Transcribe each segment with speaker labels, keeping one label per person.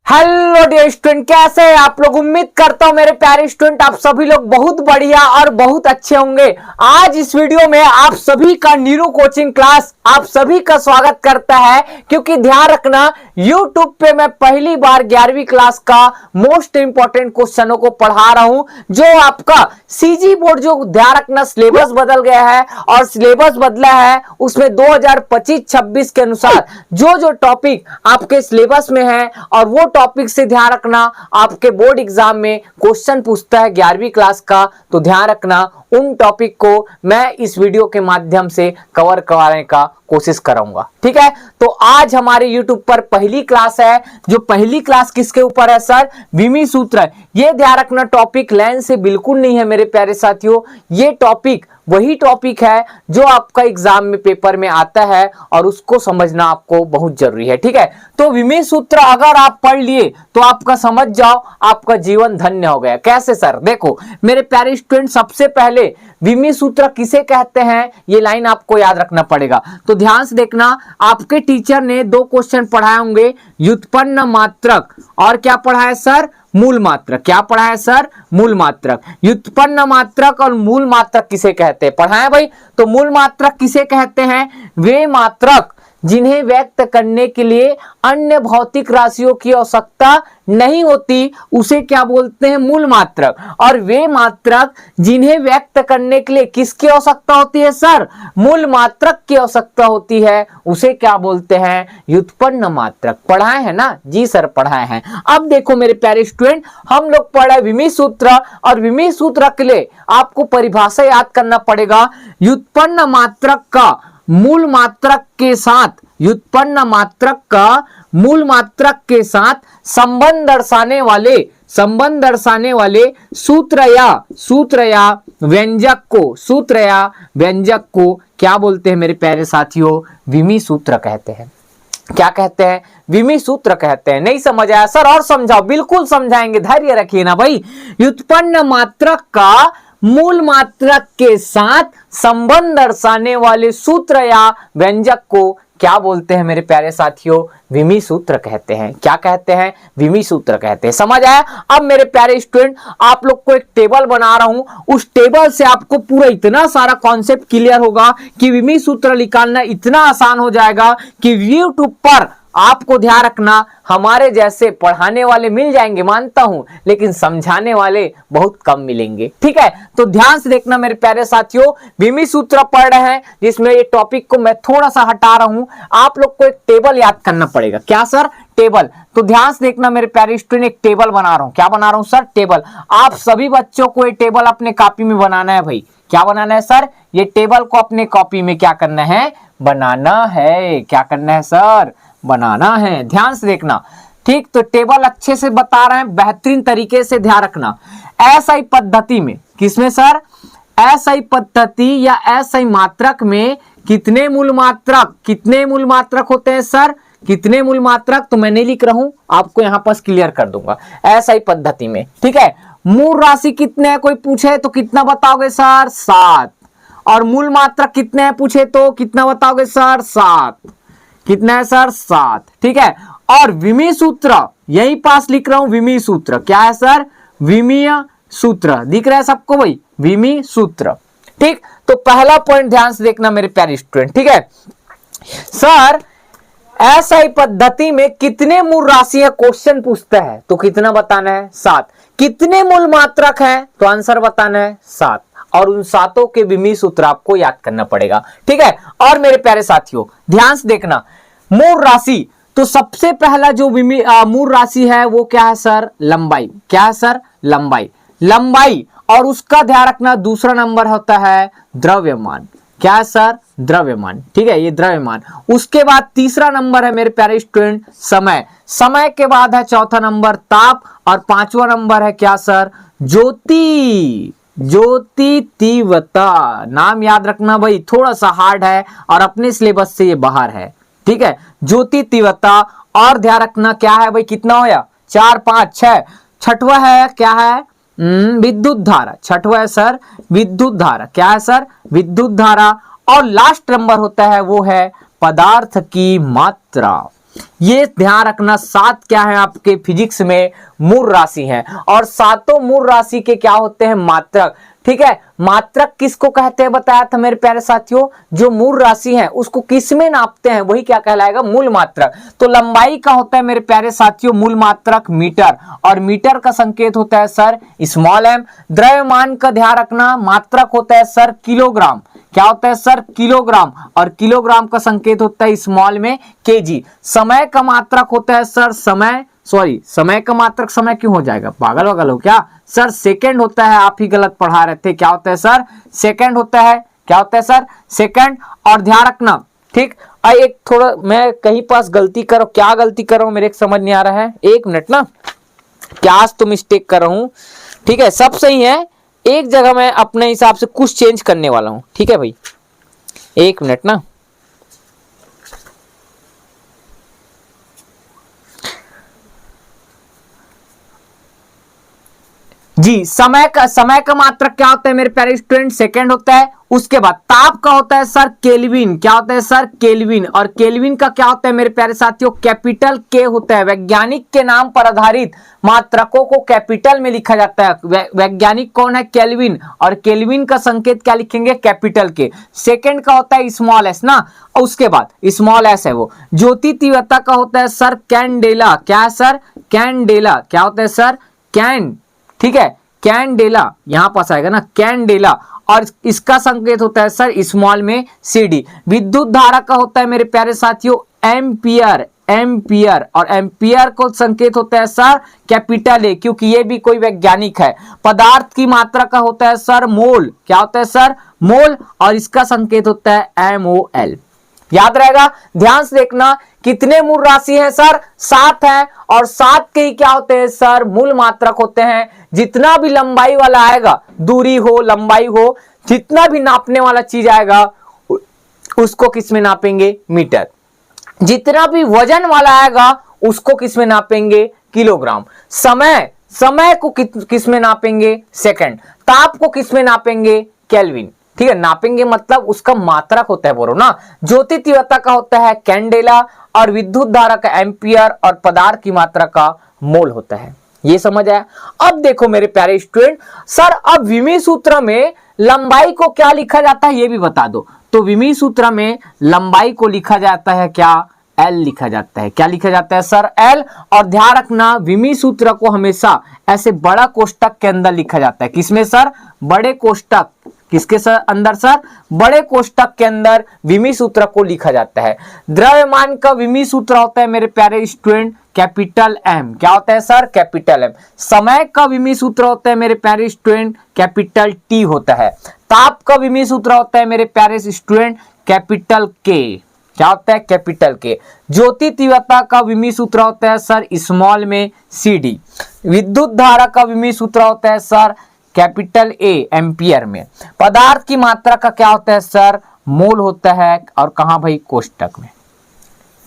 Speaker 1: Hello dear student, कैसे हैं आप लोग। उम्मीद करता हूं मेरे प्यारे स्टूडेंट आप सभी लोग बहुत बढ़िया और बहुत अच्छे होंगे। आज इस वीडियो में आप सभी का नीरू कोचिंग क्लास आप सभी का स्वागत करता है, क्योंकि ध्यान रखना YouTube पे मैं पहली बार 11वीं क्लास का मोस्ट इंपॉर्टेंट क्वेश्चनों को पढ़ा रहा हूं। जो आपका सीजी बोर्ड, जो ध्यान रखना सिलेबस बदल गया है और सिलेबस बदला है उसमें 2025-26 के अनुसार जो टॉपिक आपके सिलेबस में है और वो टॉपिक से ध्यान रखना आपके बोर्ड एग्जाम में क्वेश्चन पूछता है 11वीं क्लास का। तो ध्यान रखना उन टॉपिक को मैं इस वीडियो के माध्यम से कवर कराने का कोशिश कराऊंगा, ठीक है। तो आज हमारे YouTube पर पहली क्लास है। जो पहली क्लास किसके ऊपर है सर? विमी सूत्र। ये ध्यान रखना टॉपिक लाइन से बिल्कुल नहीं है मेरे प्यारे साथियों। ये टॉपिक वही टॉपिक है जो आपका एग्जाम में पेपर में आता है और उसको समझना आपको बहुत जरूरी है, ठीक है। तो विमी सूत्र अगर आप पढ़ लिए तो आपका समझ जाओ आपका जीवन धन्य हो गया। कैसे सर? देखो मेरे प्यारे स्टूडेंट, सबसे पहले विमी सूत्र किसे कहते हैं ये लाइन आपको याद रखना पड़ेगा। तो ध्यान से देखना, आपके टीचर ने 2 क्वेश्चन पढ़ाए होंगे, व्युत्पन्न मात्रक और क्या पढ़ाया सर? मूल मात्रक। क्या पढ़ाया सर? मूल मात्रक। व्युत्पन्न मात्रक और मूल मात्रक किसे कहते हैं? पढ़ाया भाई। तो मूल मात्रक किसे कहते हैं? वे मात्रक जिन्हें व्यक्त करने के लिए अन्य भौतिक राशियों की आवश्यकता नहीं होती उसे क्या बोलते हैं? मूल मात्रक। और वे मात्रक जिन्हें व्यक्त करने के लिए किसकी आवश्यकता होती है सर? मूल मात्रक की आवश्यकता होती है, उसे क्या बोलते हैं? व्युत्पन्न मात्रक। पढ़ाए हैं ना? जी सर पढ़ाए हैं। अब देखो मेरे प्यारे स्टूडेंट, हम लोग पढ़े विमी सूत्र और विमी सूत्र के लिए आपको परिभाषा याद करना पड़ेगा। व्युत्पन्न मात्रक का मूल मात्रक के साथ, व्युत्पन्न मात्रक का मूल मात्रक के साथ संबंध दर्शाने वाले सूत्र या व्यंजक को क्या बोलते हैं मेरे प्यारे साथियों? विमी सूत्र कहते हैं। क्या कहते हैं? विमी सूत्र कहते हैं। नहीं समझ आया सर? और समझाओ। बिल्कुल समझाएंगे, धैर्य रखिए ना भाई। व्युत्पन्न मात्रक का मूल मात्रक के साथ संबंध दर्शाने वाले सूत्र या व्यंजक को क्या बोलते हैं मेरे प्यारे साथियों? विमी सूत्र कहते हैं। क्या कहते हैं? विमी सूत्र कहते हैं। समझ आया? अब मेरे प्यारे स्टूडेंट, आप लोग को एक टेबल बना रहा हूं, उस टेबल से आपको पूरा इतना सारा कॉन्सेप्ट क्लियर होगा कि विमी सूत्र निकालना इतना आसान हो जाएगा कि YouTube पर आपको ध्यान रखना हमारे जैसे पढ़ाने वाले मिल जाएंगे, मानता हूं, लेकिन समझाने वाले बहुत कम मिलेंगे, ठीक है। तो ध्यान से देखना मेरे प्यारे साथियों, विमी सूत्र पढ़ रहे हैं जिसमें ये टॉपिक को मैं थोड़ा सा हटा रहा हूं। आप लोग को एक टेबल याद करना पड़ेगा। क्या सर? टेबल। तो ध्यान से देखना मेरे प्यारे स्टूडेंट, एक टेबल बना रहा हूं। क्या बना रहा हूं सर? टेबल। आप सभी बच्चों को ये टेबल अपने कॉपी में बनाना है भाई। क्या बनाना है सर? ये टेबल को अपने कॉपी में क्या करना है? बनाना है। क्या करना है सर? बनाना है। ध्यान से देखना, ठीक। तो टेबल अच्छे से बता रहे हैं, बेहतरीन तरीके से ध्यान रखना। एसआई पद्धति में, किसमें सर? एसआई पद्धति या एसआई मात्रक में कितने मूल मात्रक होते हैं सर? कितने मूल मात्रक? तो मैं नहीं लिख रहा हूं, आपको यहां पर क्लियर कर दूंगा। एसआई पद्धति में, ठीक है। मूल राशि कितने हैं कोई पूछे तो कितना बताओगे सर? 7। और मूल मात्रक कितने हैं पूछे तो कितना बताओगे सर? 7। कितना है सर? 7, ठीक है। और विमी सूत्र यही पास लिख रहा हूं। विमी सूत्र क्या है सर? विमीय सूत्र दिख रहा है सबको भाई? विमी सूत्र, ठीक। तो पहला पॉइंट ध्यान से देखना मेरे प्यारे स्टूडेंट, ठीक है। सर एसआई पद्धति में कितने मूल राशियां क्वेश्चन पूछता है तो कितना बताना है? 7। कितने मूल मात्रक है तो आंसर बताना है 7। और उन 7 के विमी सूत्र आपको याद करना पड़ेगा, ठीक है। और मेरे प्यारे साथियों ध्यान से देखना, मूल राशि, तो सबसे पहला जो मूल राशि है वो क्या है सर? लंबाई। क्या है सर? लंबाई। और उसका ध्यान रखना दूसरा नंबर होता है द्रव्यमान। क्या है सर? द्रव्यमान, ठीक है। ये द्रव्यमान। उसके बाद तीसरा नंबर है मेरे प्यारे स्टूडेंट समय के बाद है चौथा नंबर ताप, और 5वां नंबर है क्या सर? ज्योति तीव्रता। नाम याद रखना भाई, थोड़ा सा हार्ड है और अपने सिलेबस से ये बाहर है, ठीक है। ज्योति तीव्रता। और ध्यान रखना क्या है भाई? कितना होया? 4, 5, 6। छठवा है क्या है? विद्युत धारा। छठवा है सर विद्युत धारा। क्या है सर? विद्युत धारा। और लास्ट नंबर होता है वो है पदार्थ की मात्रा। ये ध्यान रखना, 7 क्या है आपके फिजिक्स में मूल राशि हैं और सातों मूल राशि के क्या होते हैं मात्रक। ठीक है, मात्रक किसको कहते हैं बताया था मेरे प्यारे साथियों, जो मूल राशि है उसको किस में नापते हैं वही क्या कहलाएगा, मूल मात्रक। तो लंबाई का होता है मेरे प्यारे साथियों मूल मात्रक मीटर, और मीटर का संकेत होता है सर स्मॉल एम। द्रव्यमान का ध्यान रखना, मात्रक होता है सर किलोग्राम, क्या होता है सर किलोग्राम, और किलोग्राम का संकेत होता है स्मॉल में केजी। समय का मात्रक होता है सर समय का मात्रक समय क्यों हो जाएगा, पागल वगल हो क्या सर, सेकंड होता है, आप ही गलत पढ़ा रहे थे, क्या होता है सर सेकंड होता है, क्या होता है सर सेकंड। और ध्यान रखना, ठीक, एक थोड़ा मैं कहीं पास गलती करो, क्या गलती कर रहा हूं मेरे समझ नहीं आ रहा है, एक मिनट ना, क्या तो मिस्टेक कर रहा हूं, ठीक है सब सही है, एक जगह मैं अपने हिसाब से कुछ चेंज करने वाला हूं, ठीक है भाई, एक मिनट ना। जी, समय का मात्रक क्या होता है मेरे प्यारे स्टूडेंट, सेकंड होता है। उसके बाद ताप का होता है सर केल्विन, क्या होता है सर केल्विन, और केल्विन का क्या होता है मेरे प्यारे साथियों कैपिटल के होता है। वैज्ञानिक के नाम पर आधारित मात्रकों को कैपिटल में लिखा जाता है। वैज्ञानिक कौन है, केल्विन, और केल्विन का संकेत क्या लिखेंगे, कैपिटल के। सेकंड का होता है स्मॉल एस ना, उसके बाद स्मॉल एस है वो। ज्योति तीव्रता का होता है सर कैंडेला, क्या है सर कैंडेला, क्या होता है सर ठीक है कैंडेला, यहां पास आएगा ना कैंडेला, और इसका संकेत होता है सर स्मॉल में सीडी। विद्युत धारा का होता है मेरे प्यारे साथियों एम्पियर, और एम्पियर को संकेत होता है सर कैपिटल ए, क्योंकि ये भी कोई वैज्ञानिक है। पदार्थ की मात्रा का होता है सर मोल, क्या होता है सर मोल, और इसका संकेत होता है MOL। याद रहेगा, ध्यान से देखना, कितने मूल राशि हैं सर, 7 है, और 7 के ही क्या होते हैं सर मूल मात्रक होते हैं। जितना भी लंबाई वाला आएगा, दूरी हो लंबाई हो, जितना भी नापने वाला चीज आएगा उसको किस में नापेंगे, मीटर। जितना भी वजन वाला आएगा उसको किस में नापेंगे, किलोग्राम। समय को किस में नापेंगे, सेकंड। ताप को किस में नापेंगे, केल्विन। ठीक है, नापेंगे मतलब उसका मात्रक होता है, बोलो ना। ज्योति तीव्रता का होता है कैंडेला, और विद्युत धारा का एम्पियर, और पदार्थ की मात्रा का मोल होता है। ये समझ आया। अब देखो मेरे प्यारे स्टूडेंट, सर अब विमी सूत्र में लंबाई को क्या लिखा जाता है ये भी बता दो। तो विमी सूत्र में लंबाई को लिखा जाता है क्या, L लिखा जाता है। क्या लिखा जाता है सर, L। और ध्यान रखना, विमी सूत्र को हमेशा ऐसे बड़ा कोष्टक के अंदर लिखा जाता है। किसमें सर, बड़े कोष्टक, किसके सर अंदर सर, बड़े कोष्टक के अंदर विमी सूत्र को लिखा जाता है। द्रव्यमान का विमी सूत्र होता है मेरे प्यारे स्टूडेंट कैपिटल M, क्या होता है सर कैपिटल M। समय का विमी सूत्र होता है मेरे प्यारे स्टूडेंट कैपिटल T होता है। ताप का विमी सूत्र होता है मेरे प्यारे स्टूडेंट कैपिटल K, क्या होता है कैपिटल K। ज्योति तीव्रता का विमी सूत्र होता है सर स्मॉल में CD। विद्युत धारा का विमी सूत्र होता है सर कैपिटल A एम्पियर में। पदार्थ की मात्रा का क्या होता है सर, मोल होता है, और कहां भाई, कोष्टक में।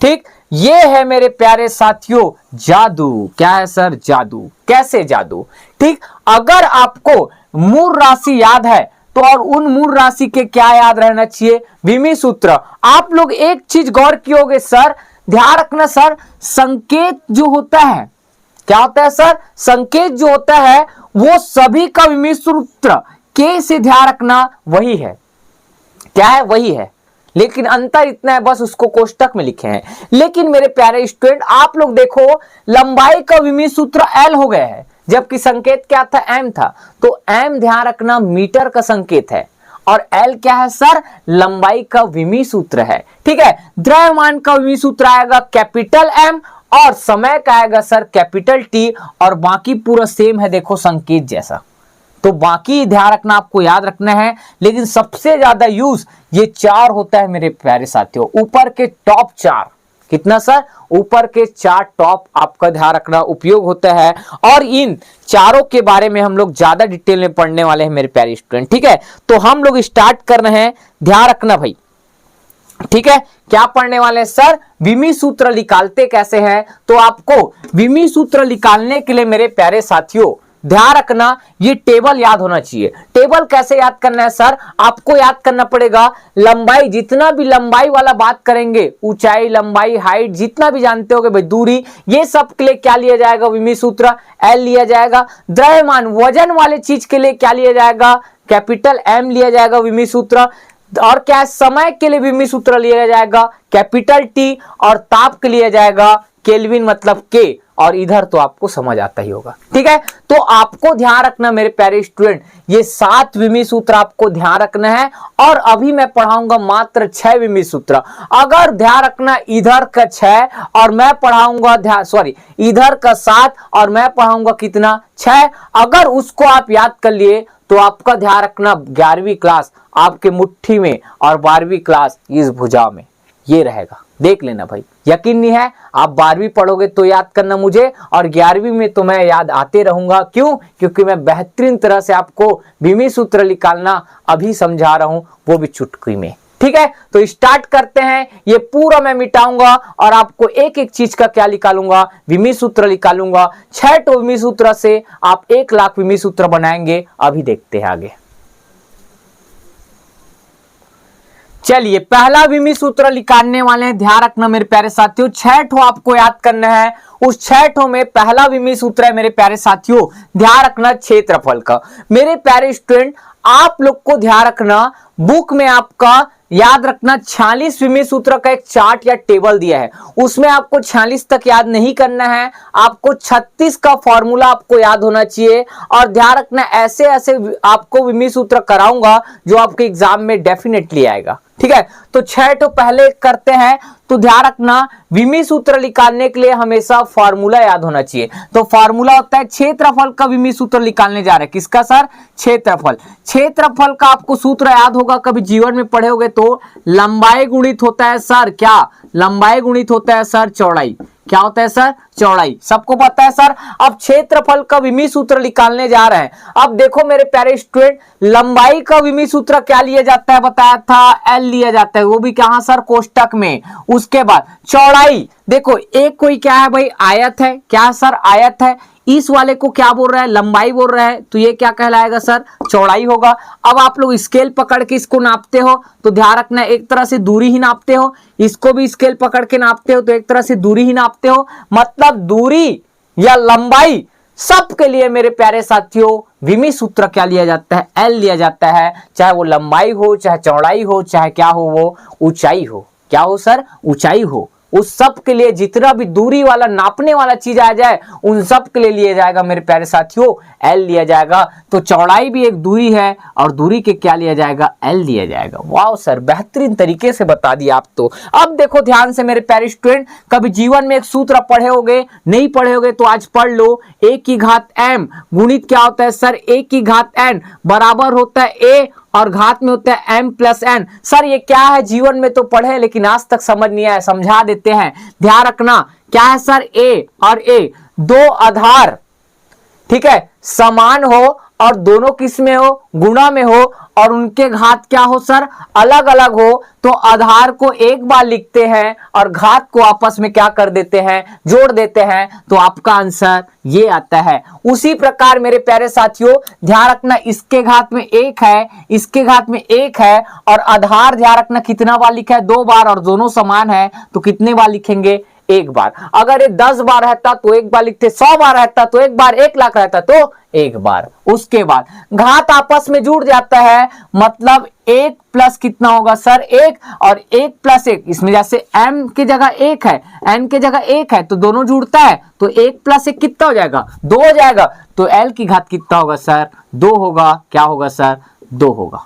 Speaker 1: ठीक, ये है मेरे प्यारे साथियों जादू। क्या है सर, जादू। कैसे जादू, ठीक, अगर आपको मूल राशि याद है तो और उन मूल राशि के क्या याद रहना चाहिए, विमी सूत्र। आप लोग एक चीज गौर कियोगे सर, ध्यान रखना सर, संकेत जो होता है, क्या होता है सर, संकेत जो होता है वो सभी का विमी सूत्र के से ध्यान रखना वही है, क्या है, वही है, लेकिन अंतर इतना है बस उसको कोष्टक में लिखे हैं। लेकिन मेरे प्यारे स्टूडेंट आप लोग देखो, लंबाई का विमी सूत्र L हो गया है, जबकि संकेत क्या था, M था। तो M ध्यान रखना मीटर का संकेत है, और L क्या है सर, लंबाई का विमी सूत्र है। ठीक है, द्रव्यमान का विमी सूत्र आएगा कैपिटल M, और समय का आएगा सर कैपिटल T, और बाकी पूरा सेम है, देखो संकेत जैसा। तो बाकी ध्यान रखना, आपको याद रखना है, लेकिन सबसे ज्यादा यूज ये 4 होता है मेरे प्यारे साथियों, ऊपर के टॉप 4। कितना सर, ऊपर के 4 टॉप आपका ध्यान रखना उपयोग होता है, और इन चारों के बारे में हम लोग ज्यादा डिटेल में पढ़ने वाले हैं मेरे प्यारे स्टूडेंट। ठीक है, तो हम लोग स्टार्ट कर रहे हैं, ध्यान रखना भाई। ठीक है, क्या पढ़ने वाले हैं सर, विमी सूत्र निकालते कैसे हैं। तो आपको विमी सूत्र निकालने के लिए मेरे प्यारे साथियों ध्यान रखना ये टेबल याद होना चाहिए। टेबल कैसे याद करना है सर, आपको याद करना पड़ेगा लंबाई, जितना भी लंबाई वाला बात करेंगे, ऊंचाई, लंबाई, हाइट, जितना भी जानते होगे भाई, दूरी, ये सब के लिए क्या लिया जाएगा, विमी सूत्र एल लिया जाएगा। द्रव्यमान वजन वाले चीज के लिए क्या लिया जाएगा, कैपिटल एम लिया जाएगा विमी सूत्र। और क्या समय के लिए विमी सूत्र लिया जाएगा कैपिटल टी, और ताप के लिए जाएगा केल्विन मतलब के। और इधर तो आपको समझ आता ही होगा, ठीक है। तो आपको ध्यान रखना मेरे प्यारे स्टूडेंट, ये 7 विमी सूत्र आपको ध्यान रखना है। और अभी मैं पढ़ाऊंगा मात्र 6 विमी सूत्र। अगर ध्यान रखना इधर का 6 और मैं पढ़ाऊंगा इधर का 7 और मैं पढ़ाऊंगा कितना 6, अगर उसको आप याद कर लिए तो आपका ध्यान रखना 11वीं क्लास आपके मुट्ठी में और 12वीं क्लास इस भुजा में, ये रहेगा। देख लेना भाई, यकीन नहीं है आप 12वीं पढ़ोगे तो याद करना मुझे, और 11वीं में तो मैं याद आते रहूंगा। क्यों? क्योंकि मैं बेहतरीन तरह से आपको विमी सूत्र निकालना अभी समझा रहा हूं, वो भी चुटकी में, ठीक है। तो स्टार्ट करते हैं। ये पूरा मैं मिटाऊंगा और आपको एक एक चीज का क्या निकालूंगा, विमी सूत्र निकालूंगा। 6 विमी सूत्र से आप 1 लाख विमी सूत्र बनाएंगे। अभी देखते हैं आगे। चलिए पहला विमी सूत्र निकालने वाले हैं। ध्यान रखना मेरे प्यारे साथियों, 6 ठो आपको याद करना है। उस 6 ठो में पहला विमी सूत्र है मेरे प्यारे साथियों, ध्यान रखना क्षेत्रफल का। मेरे प्यारे स्टूडेंट, आप लोग को ध्यान रखना बुक में आपका याद रखना 46 विमी सूत्र का एक चार्ट या टेबल दिया है, उसमें आपको 46 तक याद नहीं करना है, आपको 36 का फॉर्मूला आपको याद होना चाहिए। और ध्यान रखना ऐसे ऐसे आपको विमी सूत्र कराऊंगा जो आपके एग्जाम में डेफिनेटली आएगा, ठीक है। तो 6 तो पहले करते हैं। तो ध्यान रखना विमी सूत्र निकालने के लिए हमेशा फॉर्मूला याद होना चाहिए। तो फॉर्मूला होता है क्षेत्रफल का विमी सूत्र निकालने जा रहे हैं। किसका सर? क्षेत्रफल। क्षेत्रफल का आपको सूत्र याद होगा, कभी जीवन में पढ़े होगे तो लंबाई गुणित होता है सर क्या? लंबाई गुणित होता है सर चौड़ाई। क्या होता है सर? चौड़ाई। सबको पता है सर। अब क्षेत्रफल का विमी सूत्र निकालने जा रहे हैं। अब देखो मेरे प्यारे स्टूडेंट, लंबाई का विमी सूत्र क्या लिया जाता है बताया था, एल लिया जाता है, वो भी कहां सर? कोष्टक में। उसके बाद चौड़ाई, देखो एक कोई क्या है भाई? आयत है। क्या सर? आयत है। इस वाले को क्या बोल रहा है? लंबाई बोल रहा है, तो ये क्या कहलाएगा सर? चौड़ाई होगा। अब आप लोग स्केल पकड़ के इसको नापते हो तो ध्यान रखना एक तरह से दूरी ही नापते हो, इसको भी स्केल पकड़ के नापते हो तो एक तरह से दूरी ही नापते हो। मतलब दूरी या लंबाई सब के लिए मेरे प्यारे साथियों विमी सूत्र क्या लिया जाता है? एल लिया जाता है। चाहे वो लंबाई हो, चाहे चौड़ाई हो, चाहे क्या हो, वो ऊंचाई हो। क्या हो सर? ऊंचाई हो। उस सब के लिए जितना भी दूरी वाला नापने वाला चीज आ जाए उन सब के लिए लिया जाएगा मेरे प्यारे साथियों एल लिया जाएगा। तो चौड़ाई भी एक दूरी है और दूरी के क्या लिया जाएगा? एल लिया जाएगा। वाह सर, बेहतरीन तरीके से बता दिया आप तो। अब देखो ध्यान से मेरे प्यारे स्टूडेंट, कभी जीवन में एक सूत्र पढ़े होगे, नहीं पढ़े होगे तो आज पढ़ लो। ए की घात एम गुणित क्या होता है सर? ए की घात एन बराबर होता है ए और घात में होता है m प्लस एन। सर ये क्या है? जीवन में तो पढ़े लेकिन आज तक समझ नहीं आया, समझा देते हैं। ध्यान रखना क्या है सर? a और a दो आधार, ठीक है, समान हो और दोनों किस में हो? गुणा में हो, और उनके घात क्या हो सर? अलग अलग हो। तो आधार को एक बार लिखते हैं और घात को आपस में क्या कर देते हैं? जोड़ देते हैं। तो आपका आंसर ये आता है। उसी प्रकार मेरे प्यारे साथियों ध्यान रखना इसके घात में 1 है, इसके घात में 1 है, और आधार ध्यान रखना कितना बार लिखा है? 2 बार, और दोनों समान है तो कितने बार लिखेंगे? 1 बार। अगर ये 10 बार रहता तो 1 बार लिखते, 100 बार रहता तो 1 बार, 1 लाख रहता तो 1 बार। उसके बाद घात आपस में जुड़ जाता है, मतलब 1 प्लस कितना होगा सर? 1, और 1 प्लस 1, इसमें जैसे m की जगह 1 है, n की जगह 1 है, तो दोनों जुड़ता है तो 1 प्लस 1 कितना हो जाएगा? 2 हो जाएगा। तो l की घात कितना होगा सर? 2 होगा। क्या होगा सर? 2 होगा।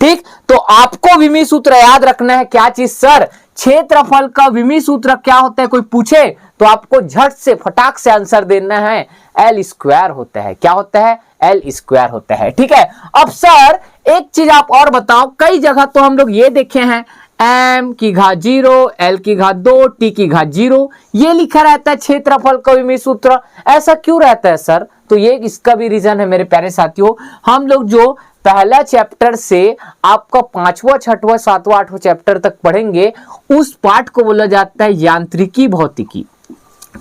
Speaker 1: ठीक, तो आपको विमी सूत्र याद रखना है। क्या चीज सर? क्षेत्रफल का विमी सूत्र क्या होता है? कोई पूछे तो आपको झट से फटाक से आंसर देना है, एल स्क्वायर होता है। क्या होता है? एल स्क्वायर होता है। ठीक है। अब सर एक चीज आप और बताओ, कई जगह तो हम लोग ये देखे हैं m की घात 0, l की घात 2, t की घात 0, ये लिखा रहता है क्षेत्रफल का विमी सूत्र। ऐसा क्यों रहता है सर? तो ये इसका भी रीजन है मेरे प्यारे साथियों। हम लोग जो पहला चैप्टर से आपका 5वां, 6वां, 7वां, 8वां चैप्टर तक पढ़ेंगे, उस पार्ट को बोला जाता है यांत्रिकी भौतिकी।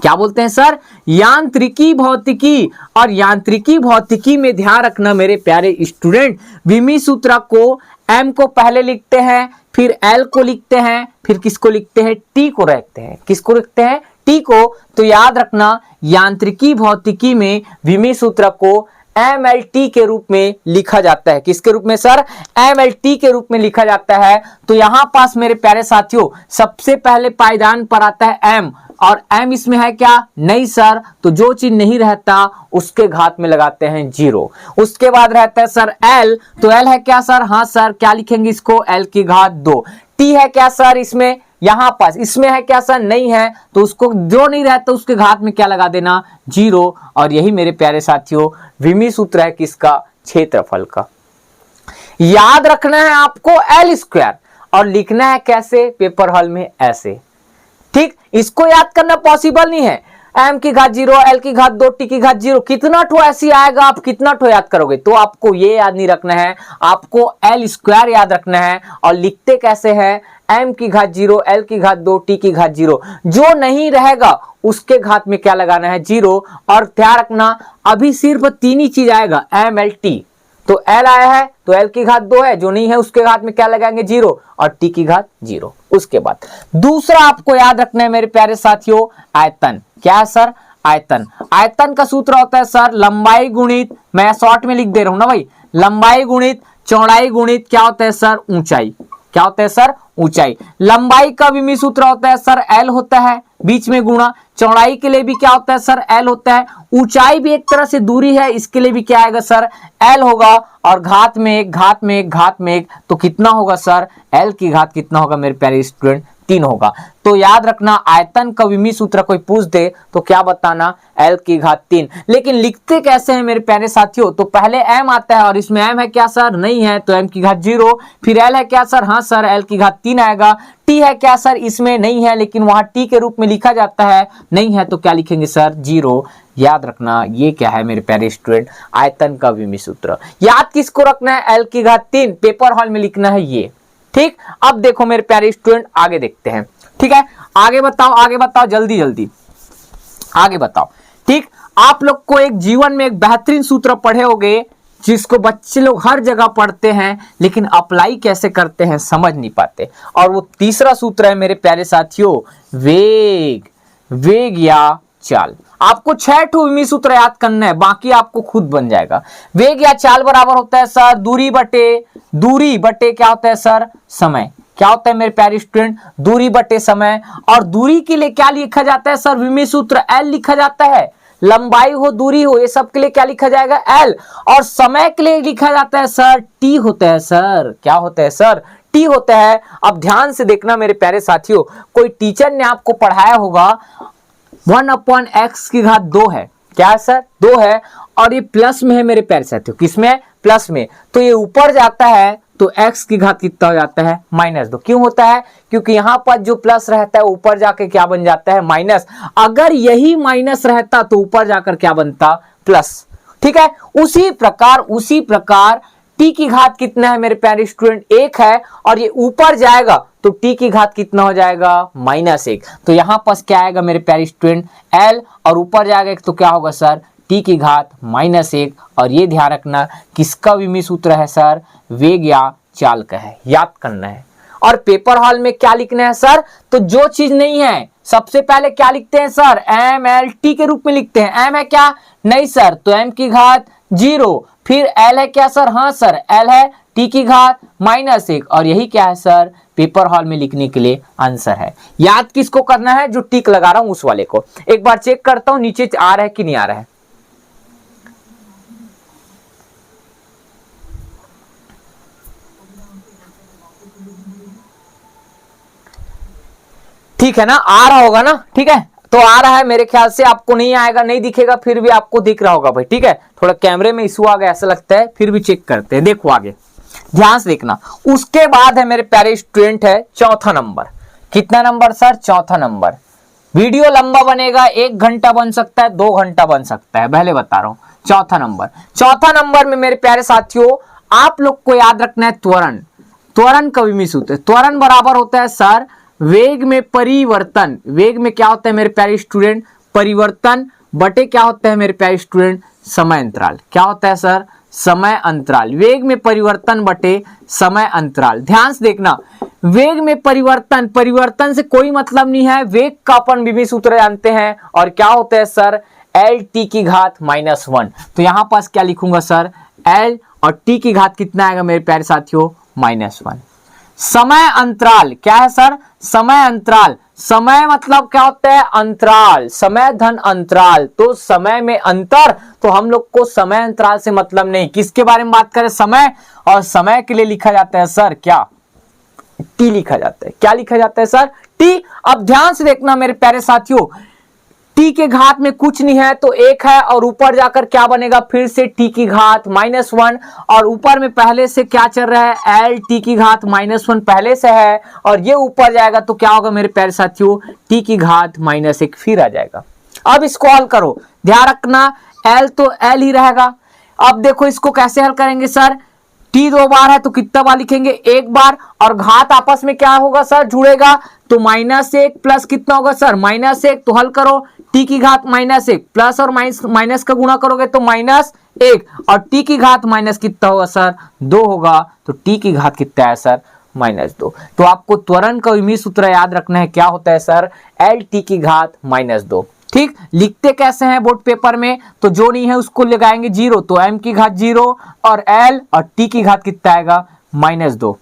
Speaker 1: क्या बोलते हैं सर, यांत्रिकी भौतिकी। और यांत्रिकी भौतिकी में ध्यान रखना मेरे प्यारे स्टूडेंट, विमी सूत्र को m को पहले लिखते हैं, फिर l को लिखते हैं, फिर किसको लिखते हैं, t को रखते हैं। किसको लिखते हैं, t को। तो याद रखना यांत्रिकी भौतिकी में विमी सूत्र को MLT के रूप में लिखा जाता है। किसके रूप में सर, MLT के रूप में लिखा जाता है। तो यहां पास मेरे प्यारे साथियों सबसे पहले पायदान पर आता है m, और m इसमें है क्या, नहीं सर, तो जो चीज नहीं रहता उसके घात में लगाते हैं 0। उसके बाद रहता है सर l, तो l है क्या सर, हाँ सर, क्या लिखेंगे इसको, l की घात 2। t है क्या सर, इसमें यहां पास इसमें है क्या सर, नहीं है, तो उसको जो नहीं रहता उसके घात में क्या लगा देना, 0। और यही मेरे प्यारे साथियों विमी सूत्र है किसका, क्षेत्रफल का। याद रखना है आपको l², और लिखना है कैसे, पेपर हॉल में ऐसे। ठीक, इसको याद करना पॉसिबल नहीं है। m की घात 0, l की घात 2, t की घात 0, कितना ठो ऐसी आएगा, आप कितना ठो याद करोगे। तो आपको ये याद नहीं रखना है, आपको l² याद रखना है। और लिखते कैसे हैं, m की घात 0, l की घात 2, t की घात 0, जो नहीं रहेगा उसके घात में क्या लगाना है, 0। और ध्यान रखना अभी सिर्फ 3 ही चीज आएगा, MLT। तो l आया है तो l की घात 2 है, जो नहीं है उसके घात में क्या लगाएंगे, 0, और t की घात 0। उसके बाद दूसरा आपको याद रखना है मेरे प्यारे साथियों, आयतन। क्या है सर, आयतन। आयतन का सूत्र होता है सर लंबाई गुणित, मैं शॉर्ट में लिख दे रहा हूं ना भाई, लंबाई गुणित चौड़ाई गुणित क्या होता है सर, ऊंचाई। क्या होता है सर, ऊंचाई। लंबाई का विमी सूत्र होता है सर l होता है, बीच में गुणा। चौड़ाई के लिए भी क्या होता है सर, l होता है। ऊंचाई भी एक तरह से दूरी है, इसके लिए भी क्या आएगा सर, l होगा। और घात में एक, घात में एक, घात में एक, तो कितना होगा सर, l की घात कितना होगा मेरे प्यारे स्टूडेंट, 3 होगा। तो याद रखना आयतन का विमी सूत्र कोई पूछ दे तो क्या बताना, l की घात 3। लेकिन लिखते कैसे हैं मेरे प्यारे साथियों, तो पहले m आता है, और इसमें m है क्या सर, नहीं है, तो m की घात 0। फिर l है क्या सर, हाँ सर, l की घात 3 आएगा। t है क्या सर, इसमें नहीं है, लेकिन वहां t के रूप में लिखा जाता है, नहीं है, तो क्या लिखेंगे सर, 0। याद रखना ये क्या है मेरे प्यारे स्टूडेंट, आयतन का विमी सूत्र। याद किसको रखना है, l की घात 3, पेपर हॉल में लिखना है ये। ठीक, अब देखो मेरे प्यारे स्टूडेंट आगे देखते हैं। ठीक है, आगे बताओ, आगे बताओ, जल्दी जल्दी आगे बताओ। ठीक, आप लोग को एक जीवन में एक बेहतरीन सूत्र पढ़े होंगे जिसको बच्चे लोग हर जगह पढ़ते हैं, लेकिन अप्लाई कैसे करते हैं समझ नहीं पाते। और वो तीसरा सूत्र है मेरे प्यारे साथियों, वेग। वेग या चाल। आपको 6 विमी सूत्र याद करना है, बाकी आपको खुद बन जाएगा। वेग या चाल बराबर होता है सर दूरी बटे क्या होता है सर, समय। क्या होता है मेरे प्यारे स्टूडेंट, दूरी बटे समय। और दूरी के लिए क्या लिखा जाता है सर, विमी सूत्र l लिखा जाता है। लंबाई हो, दूरी हो, ये सब के लिए क्या लिखा जाएगा, l। और समय के लिए लिखा जाता है सर t होता है सर। क्या होता है सर, t होता है। अब ध्यान से देखना मेरे प्यारे साथियों, कोई टीचर ने आपको पढ़ाया होगा 1/x की घात 2 है। क्या है सर, 2 है, और ये प्लस में है मेरे प्यारे साथियों, किसमें, प्लस में। तो ये ऊपर जाता है तो x की घात कितना हो जाता है, -2। क्यों होता है, क्योंकि यहां पर जो प्लस रहता है ऊपर जाके क्या बन जाता है, माइनस। अगर यही माइनस रहता तो ऊपर जाकर क्या बनता, प्लस। ठीक है, उसी प्रकार t की घात कितना है मेरे प्यारे स्टूडेंट, 1 है, और ये ऊपर जाएगा तो t की घात कितना हो जाएगा, -1। तो यहां पास क्या आएगा मेरे प्यारे स्टूडेंट, l, और ऊपर जाएगा तो क्या होगा सर, t की घात -1। और ये ध्यान रखना किसका विमी सूत्र है सर, वेग या चाल का है, याद करना है। और पेपर हॉल में क्या लिखना है सर, तो जो चीज नहीं है सबसे पहले क्या लिखते हैं सर, MLT के रूप में लिखते हैं। m है क्या, नहीं सर, तो m की घात 0। फिर l है क्या सर, हाँ सर, l है, t की घात -1। और यही क्या है सर, पेपर हॉल में लिखने के लिए आंसर है। याद किसको करना है, जो टिक लगा रहा हूं उस वाले को। एक बार चेक करता हूं नीचे आ रहा है कि नहीं आ रहा है। ठीक है ना, आ रहा होगा ना, ठीक है, तो आ रहा है मेरे ख्याल से। आपको नहीं आएगा, नहीं दिखेगा, फिर भी आपको दिख रहा होगा भाई। ठीक है, थोड़ा कैमरे में इशू आ गया ऐसा लगता है, फिर भी चेक करते हैं। देखो आगे ध्यान से देखना। उसके बाद है मेरे प्यारे स्टूडेंट है चौथा नंबर। कितना नंबर सर, चौथा नंबर। वीडियो लंबा बनेगा, 1 घंटा बन सकता है, 2 घंटा बन सकता है, पहले बता रहा हूं। चौथा नंबर, चौथा नंबर में मेरे प्यारे साथियों आप लोग को याद रखना है त्वरण। त्वरण का विमी सूत्र, त्वरण बराबर होता है सर वेग में परिवर्तन। वेग में क्या होता है मेरे प्यारे स्टूडेंट, परिवर्तन बटे क्या होता है मेरे प्यारे स्टूडेंट, समय अंतराल। क्या होता है सर, समय अंतराल। वेग में परिवर्तन बटे समय अंतराल। ध्यान से देखना, वेग में परिवर्तन, परिवर्तन से कोई मतलब नहीं है, वेग का अपन विमी सूत्र जानते हैं, और क्या होता है सर, एल टी की घात -1। तो यहां पास क्या लिखूंगा सर, एल और टी की घात कितना आएगा मेरे प्यारे साथियों, -1। समय अंतराल क्या है सर, समय अंतराल। समय मतलब क्या होता है, अंतराल, समय धन अंतराल, तो समय में अंतर, तो हम लोग को समय अंतराल से मतलब नहीं। किसके बारे में बात करें, समय, और समय के लिए लिखा जाता है सर क्या, टी लिखा जाता है। क्या लिखा जाता है सर, टी। अब ध्यान से देखना मेरे प्यारे साथियों, टी के घात में कुछ नहीं है तो 1 है, और ऊपर जाकर क्या बनेगा, फिर से टी की घात -1, और ऊपर में पहले से क्या चल रहा है, एल टी की घात -1 पहले से है, और ये ऊपर जाएगा तो क्या होगा मेरे प्यारे साथियों, टी की घात -1 फिर आ जाएगा। अब इसको हल करो, ध्यान रखना एल तो एल ही रहेगा। अब देखो इसको कैसे हल करेंगे सर, टी 2 बार है तो कितना बार लिखेंगे, 1 बार, और घात आपस में क्या होगा सर, जुड़ेगा, तो -1 प्लस कितना होगा सर, -1, तो हल करो, टी की घात -1 प्लस और माइनस का गुणा करोगे तो -1, और टी की घात माइनस कितना होगा सर, 2 होगा, तो टी की घात कितना है सर, -2। तो आपको त्वरण का विमी सूत्र याद रखना है, क्या होता है सर, एल टी की घात -2। ठीक, लिखते कैसे हैं बोर्ड पेपर में, तो जो नहीं है उसको लगाएंगे 0, तो m की घात 0 और l और t की घात कितना आएगा, -2।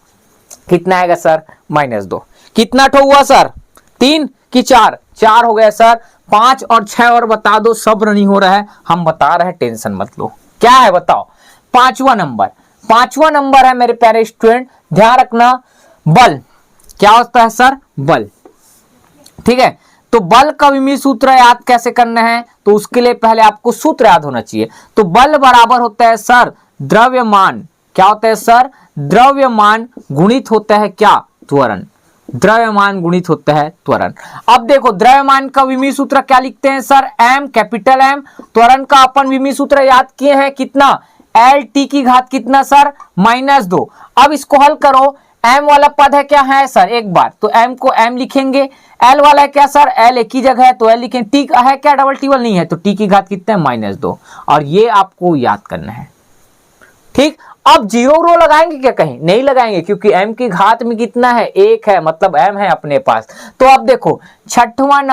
Speaker 1: कितना आएगा सर, -2। कितना ठो हुआ सर, 3 कि 4, 4 हो गया सर। 5 और 6 और बता दो, सब्र नहीं हो रहा है, हम बता रहे हैं, टेंशन मत लो। क्या है बताओ, 5वां नंबर, 5वां नंबर है मेरे प्यारे स्टूडेंट, ध्यान रखना, बल। क्या होता है सर, बल। ठीक है, तो बल का विमी सूत्र याद कैसे करना है, तो उसके लिए पहले आपको सूत्र याद होना चाहिए। तो बल बराबर होता है सर द्रव्यमान, क्या होता है सर, द्रव्यमान गुणित होता है क्या, त्वरण। द्रव्यमान गुणित होता है त्वरण। अब देखो द्रव्यमान का विमी सूत्र क्या लिखते हैं सर, m, कैपिटल M। त्वरण का अपन विमी सूत्र याद किए हैं कितना, एल टी की घात कितना सर, -2। अब इसको हल करो, m वाला पद है क्या है सर, एक बार, तो m को m लिखेंगे, l वाला है क्या सर, l एक ही जगह है तो l लिखेंगे, t है क्या, डबल टेबल नहीं है, तो t की घात कितना है, -2, और ये आपको याद करना है। ठीक, अब 0 लगाएंगे क्या, कहीं नहीं लगाएंगे, क्योंकि m की घात में कितना है, 1 है, मतलब m है अपने पास। तो अब देखो 6वां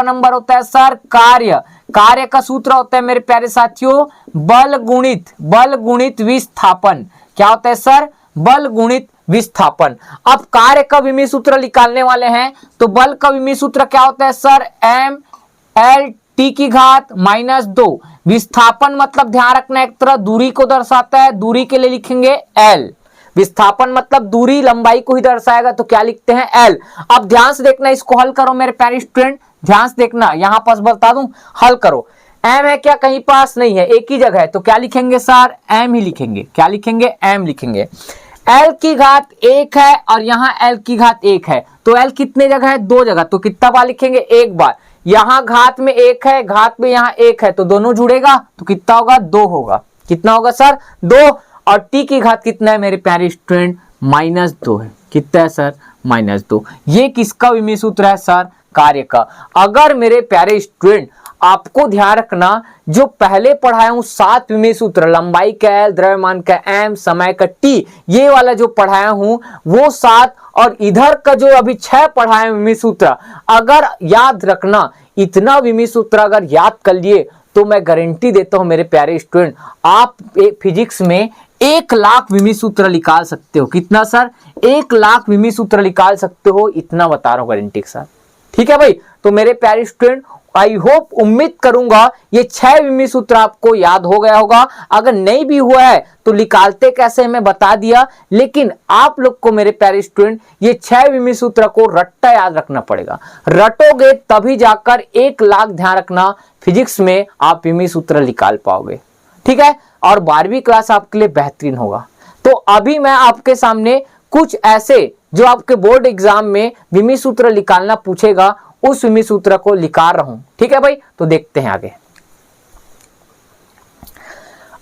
Speaker 1: नंबर होता है सर कार्य। कार्य का सूत्र होता है मेरे प्यारे साथियों, बल गुणित विस्थापन। क्या होता है सर, बल गुणित विस्थापन। अब कार्य का विमी सूत्र निकालने वाले हैं, तो बल का विमी सूत्र क्या होता है सर, m l t की घात -2। विस्थापन मतलब ध्यान रखना एक तरह दूरी को दर्शाता है, दूरी के लिए लिखेंगे l। विस्थापन मतलब दूरी, लंबाई को ही दर्शाएगा, तो क्या लिखते हैं, l। अब ध्यान से देखना, इसको हल करो मेरे प्यारे स्टूडेंट, ध्यान से देखना, यहां पास बता दूं, हल करो। m है क्या, कहीं पास नहीं है, एक ही जगह है, तो क्या लिखेंगे सर, m ही लिखेंगे। क्या लिखेंगे, m लिखेंगे। l की घात 1 है और यहाँ l की घात 1 है, तो l कितने जगह है, 2 जगह, तो कितना बार लिखेंगे, 1 बार। यहाँ घात में 1 है, घात में यहाँ 1 है, तो दोनों जुड़ेगा तो कितना होगा, 2 होगा। कितना होगा सर, 2, और t की घात कितना है मेरे प्यारे स्टूडेंट, -2 है। कितना है सर, -2। ये किसका विमी सूत्र है सर, कार्य का। अगर मेरे प्यारे स्टूडेंट आपको ध्यान रखना, जो पहले पढ़ाया हूं 7 विमी सूत्र, लंबाई का एल, द्रव्यमान का m, समय का t, ये वाला जो पढ़ाया हूं वो 7, और इधर का जो अभी 6 पढ़ाए विमी सूत्र, अगर याद रखना, इतना विमी सूत्र अगर याद कर लिए तो मैं गारंटी देता हूं मेरे प्यारे स्टूडेंट, आप फिजिक्स में 1 लाख विमी सूत्र निकाल सकते हो। कितना सर, 1 लाख विमी सूत्र निकाल सकते हो, इतना बता रहा हूं गारंटी के साथ। ठीक है भाई, तो मेरे प्यारे स्टूडेंट आई होप, उम्मीद करूंगा ये 6 विमी सूत्र आपको याद हो गया होगा। अगर नहीं भी हुआ है तो निकालते कैसे मैं बता दिया, लेकिन आप लोग को मेरे प्यारे स्टूडेंट ये 6 विमी सूत्र को रट्टा याद रखना पड़ेगा। रटोगे तभी जाकर 1 लाख, ध्यान रखना, फिजिक्स में आप विमी सूत्र निकाल पाओगे। ठीक है, और 12वीं क्लास आपके लिए बेहतरीन होगा। तो अभी मैं आपके सामने कुछ ऐसे जो आपके बोर्ड एग्जाम में विमी सूत्र निकालना पूछेगा, उस विमी सूत्र को निकाल रहा हूं। ठीक है भाई, तो देखते हैं आगे।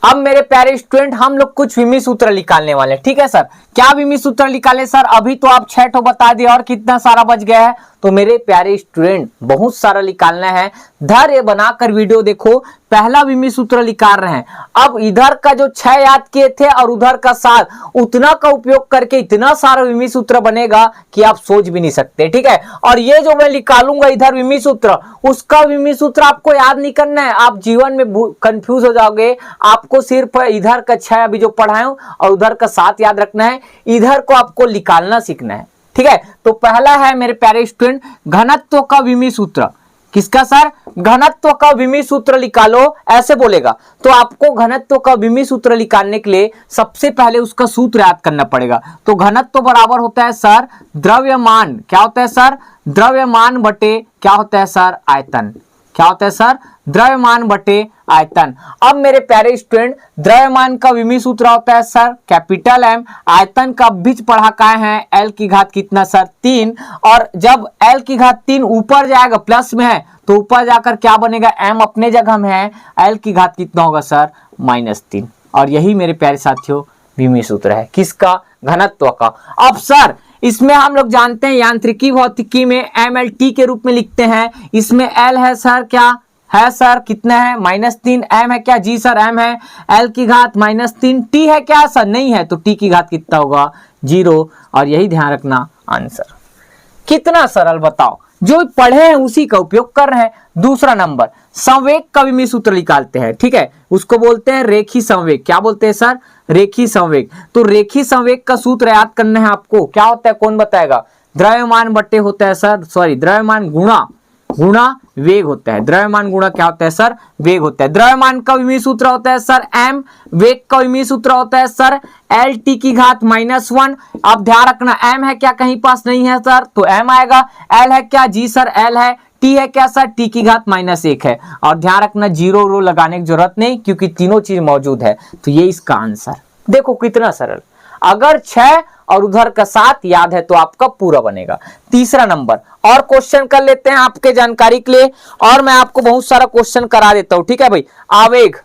Speaker 1: अब मेरे प्यारे स्टूडेंट हम लोग कुछ विमी सूत्र निकालने वाले हैं। ठीक है सर, क्या विमी सूत्र निकाले सर? अभी तो आप 6 ठो बता दिए और कितना सारा बच गया है। तो मेरे प्यारे स्टूडेंट बहुत सारा निकालना है, धैर्य बनाकर वीडियो देखो। पहला विमी सूत्र निकाल रहे हैं। अब इधर का जो 6 याद किए थे और उधर का 7, उतना का उपयोग करके इतना सारा विमी सूत्र बनेगा कि आप सोच भी नहीं सकते, ठीक है। और ये जो मैं निकालूंगा इधर विमी सूत्र, उसका विमी सूत्र आपको याद नहीं करना है, आप जीवन में कंफ्यूज हो जाओगे। आपको सिर्फ इधर का 6 अभी जो पढ़ाए और उधर का 7 याद रखना है, इधर को आपको निकालना सीखना है, ठीक है। तो पहला है मेरे प्यारे स्टूडेंट घनत्व का विमी सूत्र। किसका सर? घनत्व का विमी सूत्र निकालो, ऐसे बोलेगा। तो आपको घनत्व का विमी सूत्र निकालने के लिए सबसे पहले उसका सूत्र याद करना पड़ेगा। तो घनत्व बराबर होता है सर द्रव्यमान, क्या होता है सर? द्रव्यमान बटे क्या होता है सर? आयतन। क्या होता है सर? द्रव्यमान बटे आयतन। अब मेरे प्यारे स्टूडेंट द्रव्यमान का विमी सूत्र होता है सर कैपिटल एम, आयतन का बीच पढ़ा काय है एल की घात कितना सर? 3। और जब एल की घात 3 ऊपर जाएगा प्लस में है तो ऊपर जाकर क्या बनेगा? एम अपने जगह में है, एल की घात कितना होगा सर? -3। और यही मेरे प्यारे साथियों विमी सूत्र है, किसका? घनत्व का। अब सर इसमें हम लोग जानते हैं यांत्रिकी भौतिकी में mlt के रूप में लिखते हैं। इसमें l है सर, क्या है सर? कितना है? -3। m है क्या? जी सर m है। l की घात -3। t है क्या सर? नहीं है। तो t की घात कितना होगा? 0। और यही ध्यान रखना आंसर। कितना सरल बताओ, जो पढ़े हैं उसी का उपयोग कर रहे हैं। दूसरा नंबर संवेग का विमी सूत्र निकालते हैं, ठीक है। उसको बोलते हैं रेखी संवेग। क्या बोलते हैं सर? रेखी संवेग। तो रेखी संवेग का सूत्र याद करना है आपको। क्या होता है? कौन बताएगा? द्रव्यमान बटे होता है सर, सॉरी द्रव्यमान गुणा वेग होता है। द्रव्यमान गुणा क्या होता है सर? वेग होता है। द्रव्यमान का विमी सूत्र होता है सर m, वेग का विमी सूत्र होता है सर एल टी की घात -1। अब ध्यान रखना m है क्या? कहीं पास नहीं है सर, तो m आएगा। l है क्या? जी सर l है। t है क्या सर? t की घात -1 है। और ध्यान रखना 0 रो लगाने की जरूरत नहीं, क्योंकि तीनों चीज मौजूद है। तो ये इसका आंसर। देखो कितना सरल। अगर 6 और उधर का 7 याद है तो आपका पूरा बनेगा। तीसरा नंबर और क्वेश्चन कर लेते हैं आपके जानकारी के लिए, और मैं आपको बहुत सारा क्वेश्चन करा देता हूं, ठीक है भाई। आवेग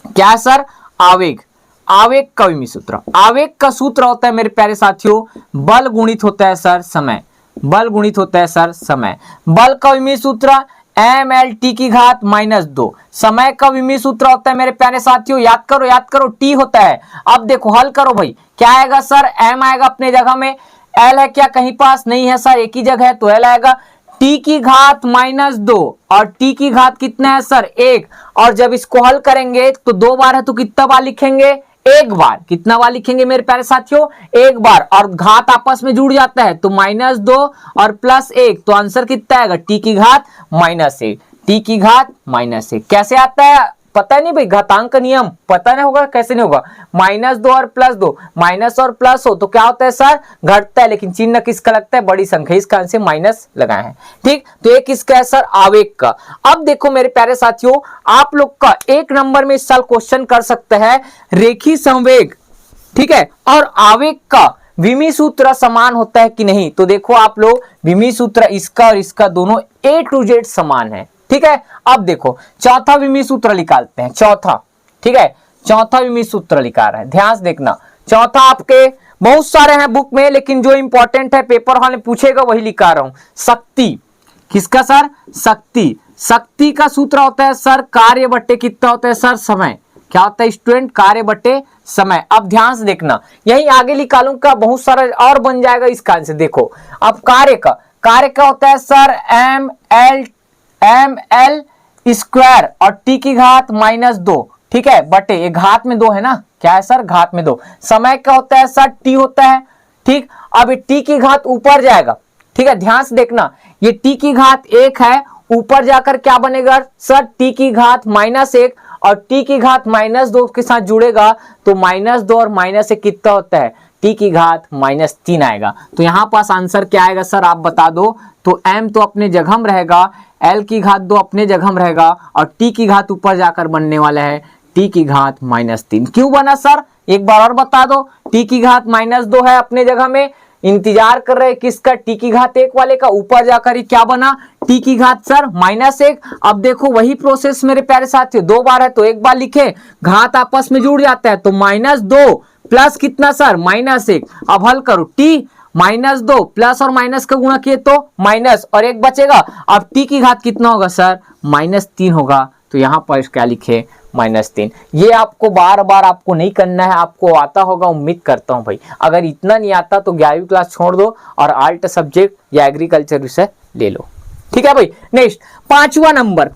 Speaker 1: क्या है सर? आवेग। आवेग का विमी सूत्र, आवेग का सूत्र होता है मेरे प्यारे साथियों बल गुणित होता है सर समय। बल गुणित होता है सर समय। बल का विमी सूत्र mlt की घात -2। समय का विमी सूत्र होता है मेरे प्यारे साथियों, याद करो t होता है। अब देखो हल करो भाई, क्या आएगा सर? m आएगा अपने जगह में, l है क्या? कहीं पास नहीं है सर, एक ही जगह है, तो l आएगा। t की घात -2 और t की घात कितना है सर? 1। और जब इसको हल करेंगे तो 2 बार है तो कितना बार लिखेंगे? 1 बार। कितना बार लिखेंगे मेरे प्यारे साथियों? 1 बार। और घात आपस में जुड़ जाता है तो -2 और +1, तो आंसर कितना आएगा? t की घात -1। t की घात -1 कैसे आता है? पता नहीं भाई, घातांक का नियम पता नहीं होगा कैसे नहीं होगा। -2 और +2, माइनस और प्लस हो तो क्या होता है सर? घटता है। लेकिन चिन्ह किसका लगता है? बड़ी संख्या, इसका आंसर माइनस लगाए हैं, ठीक। तो एक किसका है सर? आवेग का। अब देखो मेरे प्यारे साथियों, आप लोग का 1 नंबर में इस साल क्वेश्चन कर सकते हैं रेखी संवेग, ठीक है, और आवेग का विमी सूत्र समान होता है कि नहीं। तो देखो आप लोग, विमी सूत्र इसका और इसका दोनों A to Z समान है, ठीक है। अब देखो चौथा विमी सूत्र निकालते हैं। चौथा, ठीक है, चौथा विमी सूत्र निकाल रहे हैं, ध्यान से देखना। चौथा आपके बहुत सारे हैं बुक में, लेकिन जो इंपॉर्टेंट है पेपर हॉल में पूछेगा वही लिखा रहा हूं। शक्ति, किसका सर? शक्ति। शक्ति का सूत्र होता है सर कार्य बट्टे कितना होता है सर? समय। क्या होता है स्टूडेंट? कार्य बट्टे समय। अब ध्यान से देखना, यही आगे निकालूंगा बहुत सारा और बन जाएगा इसका आंसर। देखो अब कार्य का होता है सर ml स्क्वायर और t की घात -2, ठीक है, बटे ये घात में 2 है ना, क्या है सर? घात में 2। समय का होता है सर t होता है, ठीक। अब ये t की घात ऊपर जाएगा, ठीक है, ध्यान से देखना, ये t की घात 1 है, ऊपर जाकर क्या बनेगा सर? t की घात -1 और t की घात -2 के साथ जुड़ेगा तो -2 और -1 कितना होता है? t की घात -3 आएगा। तो यहां पास आंसर क्या आएगा सर? आप बता दो। तो m तो अपने जगह में रहेगा, l की घात 2 अपने जगह में रहेगा और t की घात ऊपर जाकर बनने वाला है t की घात -3। क्यों बना सर? एक बार और बता दो। t की घात -2 है अपने जगह में, इंतजार कर रहे किसका? t की घात 1 वाले का, ऊपर जाकर क्या बना? t की घात सर -1। अब देखो वही प्रोसेस मेरे प्यारे साथियों, 2 बार है तो 1 बार लिखे, घात आपस में जुड़ जाता है तो -2 प्लस कितना सर -1। अब हल करो, टी -2 प्लस और माइनस का गुणा किए तो माइनस और 1 बचेगा। अब टी की घात कितना होगा सर -3 होगा। तो यहाँ पर क्या लिखे -3। ये आपको बार बार आपको नहीं करना है, आपको आता होगा उम्मीद करता हूँ भाई। अगर इतना नहीं आता तो 11वीं क्लास छोड़ दो और आर्ट सब्जेक्ट या एग्रीकल्चर विषय ले लो। ठीक है भाई। नेक्स्ट पांचवा नंबर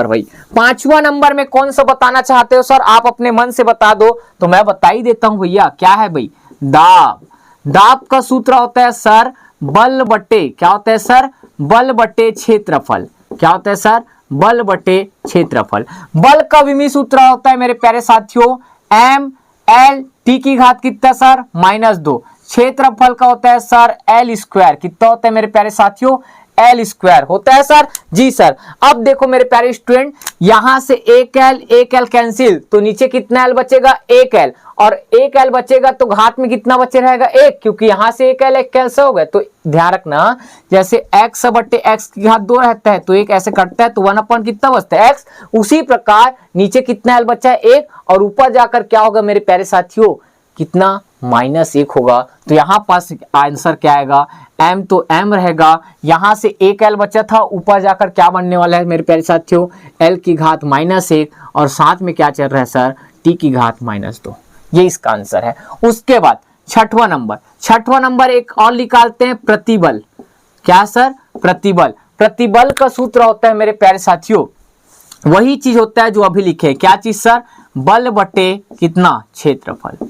Speaker 1: भाई, पांचवा नंबर में कौन सा बताना चाहते हो सर? आप अपने मन से बता दो तो मैं बता ही देता हूं भैया। क्या है भाई? दाब। दाब का सूत्र होता है सर बल बटे, क्या होता है सर? बल बटे क्षेत्रफल। क्या होता है सर? बल बटे क्षेत्रफल। बल का विमी सूत्र होता है मेरे प्यारे साथियों ML, टी की घात कितना सर -2। क्षेत्रफल का होता है सर L²। कितना होता है मेरे प्यारे साथियों? L² होता है सर। जी सर। अब देखो मेरे प्यारे स्टूडेंट, यहां से एक L कैंसिल, तो नीचे कितना L बचेगा? 1L, और 1L बचेगा तो घात में कितना बचे रहेगा? 1, क्योंकि यहां से 1L 1 कैंसिल हो गया। तो ध्यान रखना, जैसे x बटे x की घात 2 रहता है तो 1 ऐसे कटता है तो 1 कितना बचता है? x। उसी प्रकार नीचे कितना L बचा है? 1, और ऊपर जाकर क्या होगा मेरे प्यारे साथियों? कितना? -1 होगा। तो यहां पास आंसर क्या आएगा? m तो m रहेगा। यहां से 1L बचा था, ऊपर जाकर क्या बनने वाला है मेरे प्यारे साथियों? L की घात -1, और साथ में क्या चल रहा है सर? t की घात -2। ये इसका आंसर है। उसके बाद छठवां नंबर एक और निकालते हैं, प्रतिबल। क्या सर? प्रतिबल। प्रतिबल का सूत्र होता है मेरे प्यारे साथियों वही चीज होता है जो अभी लिखे। क्या चीज सर? बल बटे कितना? क्षेत्रफल।